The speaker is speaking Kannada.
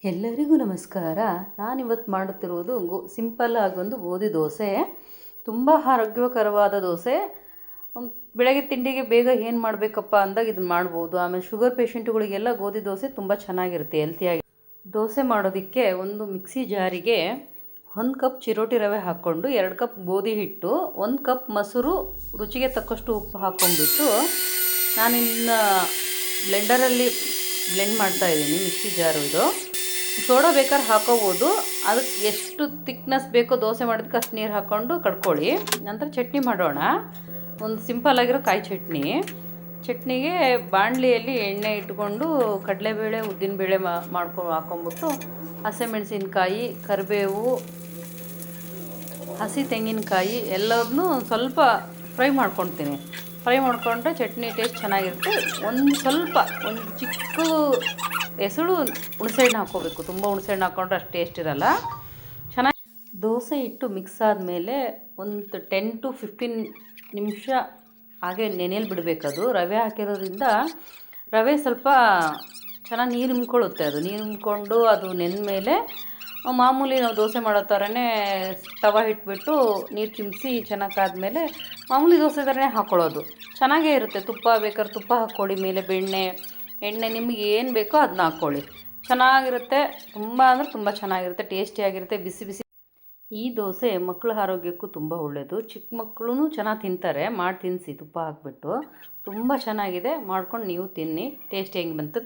ಎಲ್ಲರಿಗೂ ನಮಸ್ಕಾರ. ನಾನಿವತ್ತು ಮಾಡುತ್ತಿರುವುದು ಸಿಂಪಲ್ ಆಗಿ ಒಂದು ಗೋಧಿ ದೋಸೆ. ತುಂಬ ಆರೋಗ್ಯಕರವಾದ ದೋಸೆ. ಬೆಳಗ್ಗೆ ತಿಂಡಿಗೆ ಬೇಗ ಏನು ಮಾಡಬೇಕಪ್ಪ ಅಂದಾಗ ಇದನ್ನು ಮಾಡ್ಬೋದು. ಆಮೇಲೆ ಶುಗರ್ ಪೇಷಂಟ್ಗಳಿಗೆಲ್ಲ ಗೋಧಿ ದೋಸೆ ತುಂಬ ಚೆನ್ನಾಗಿರುತ್ತೆ, ಹೆಲ್ತಿಯಾಗಿ. ದೋಸೆ ಮಾಡೋದಕ್ಕೆ ಒಂದು ಮಿಕ್ಸಿ ಜಾರಿಗೆ 1 ಕಪ್ ಚಿರೋಟಿ ರವೆ ಹಾಕ್ಕೊಂಡು 2 ಕಪ್ ಗೋಧಿ ಹಿಟ್ಟು, 1 ಕಪ್ ಮೊಸರು, ರುಚಿಗೆ ತಕ್ಕಷ್ಟು ಉಪ್ಪು ಹಾಕ್ಕೊಂಡ್ಬಿಟ್ಟು ನಾನಿನ್ನು ಬ್ಲೆಂಡರಲ್ಲಿ ಬ್ಲೆಂಡ್ ಮಾಡ್ತಾಯಿದ್ದೀನಿ. ಮಿಕ್ಸಿ ಜಾರು ಇದು. ಸೋಡಾ ಬೇಕಾದ್ರೆ ಹಾಕೋಬೋದು. ಅದಕ್ಕೆ ಎಷ್ಟು ತಿಕ್ನೆಸ್ ಬೇಕೋ ದೋಸೆ ಮಾಡೋದಕ್ಕೆ ಅಷ್ಟು ನೀರು ಹಾಕ್ಕೊಂಡು ಕಡ್ಕೊಳ್ಳಿ. ನಂತರ ಚಟ್ನಿ ಮಾಡೋಣ. ಒಂದು ಸಿಂಪಲ್ ಆಗಿರೋ ಕಾಯಿ ಚಟ್ನಿಗೆ ಬಾಣಲಿಯಲ್ಲಿ ಎಣ್ಣೆ ಇಟ್ಕೊಂಡು ಕಡಲೆಬೇಳೆ ಉದ್ದಿನಬೇಳೆ ಹಾಕ್ಕೊಂಬಿಟ್ಟು ಹಸಿಮೆಣಸಿನ್ಕಾಯಿ, ಕರಿಬೇವು, ಹಸಿ ತೆಂಗಿನಕಾಯಿ ಎಲ್ಲದನ್ನೂ ಸ್ವಲ್ಪ ಫ್ರೈ ಮಾಡ್ಕೊಳ್ತೀನಿ. ಫ್ರೈ ಮಾಡಿಕೊಂಡ್ರೆ ಚಟ್ನಿ ಟೇಸ್ಟ್ ಚೆನ್ನಾಗಿರುತ್ತೆ. ಒಂದು ಚಿಕ್ಕ ಹೆಸಳು ಹುಣಸೆಹಣ್ಣು ಹಾಕ್ಕೋಬೇಕು. ತುಂಬ ಹುಣಸೆಹಣ್ಣು ಹಾಕ್ಕೊಂಡ್ರೆ ಅಷ್ಟು ಟೇಸ್ಟ್ ಇರಲ್ಲ. ಚೆನ್ನಾಗಿ ದೋಸೆ ಹಿಟ್ಟು ಮಿಕ್ಸ್ ಆದಮೇಲೆ ಒಂದು 10 to 15 ನಿಮಿಷ ಹಾಗೆ ನೆನೆಯಲ್ಲಿ ಬಿಡಬೇಕದು. ರವೆ ಹಾಕಿರೋದ್ರಿಂದ ರವೆ ಸ್ವಲ್ಪ ಚೆನ್ನಾಗಿ ನೀರು ಹಿಂಬ್ಕೊಳ್ಳುತ್ತೆ. ಅದು ನೀರು ಹಿಂಬ್ಕೊಂಡು ಅದು ನೆಂದ ಮೇಲೆ ಮಾಮೂಲಿ ನಾವು ದೋಸೆ ಮಾಡೋ ಥರನೇ ತವ ಇಟ್ಬಿಟ್ಟು ನೀರು ಚಿಮ್ಮಿಸಿ ಚೆನ್ನಾಗಾದ್ಮೇಲೆ ಮಾಮೂಲಿ ದೋಸೆ ಥರನೇ ಹಾಕ್ಕೊಳ್ಳೋದು. ಚೆನ್ನಾಗೇ ಇರುತ್ತೆ. ತುಪ್ಪ ಬೇಕಾದ್ರೆ ತುಪ್ಪ ಹಾಕ್ಕೊಳ್ಳಿ, ಮೇಲೆ ಎಣ್ಣೆ ನಿಮಗೆ ಏನು ಬೇಕೋ ಅದನ್ನ ಹಾಕ್ಕೊಳ್ಳಿ. ಚೆನ್ನಾಗಿರುತ್ತೆ. ತುಂಬ ಅಂದರೆ ತುಂಬ ಚೆನ್ನಾಗಿರುತ್ತೆ, ಟೇಸ್ಟಿಯಾಗಿರುತ್ತೆ, ಬಿಸಿ ಬಿಸಿ. ಈ ದೋಸೆ ಮಕ್ಕಳ ಆರೋಗ್ಯಕ್ಕೂ ತುಂಬ ಒಳ್ಳೆಯದು. ಚಿಕ್ಕ ಮಕ್ಕಳು ಚೆನ್ನಾಗಿ ತಿಂತಾರೆ. ಮಾಡಿ ತಿನ್ನಿಸಿ ತುಪ್ಪ ಹಾಕ್ಬಿಟ್ಟು. ತುಂಬ ಚೆನ್ನಾಗಿದೆ. ಮಾಡ್ಕೊಂಡು ನೀವು ತಿನ್ನಿ. ಟೇಸ್ಟ್ ಹೆಂಗೆ ಬಂತು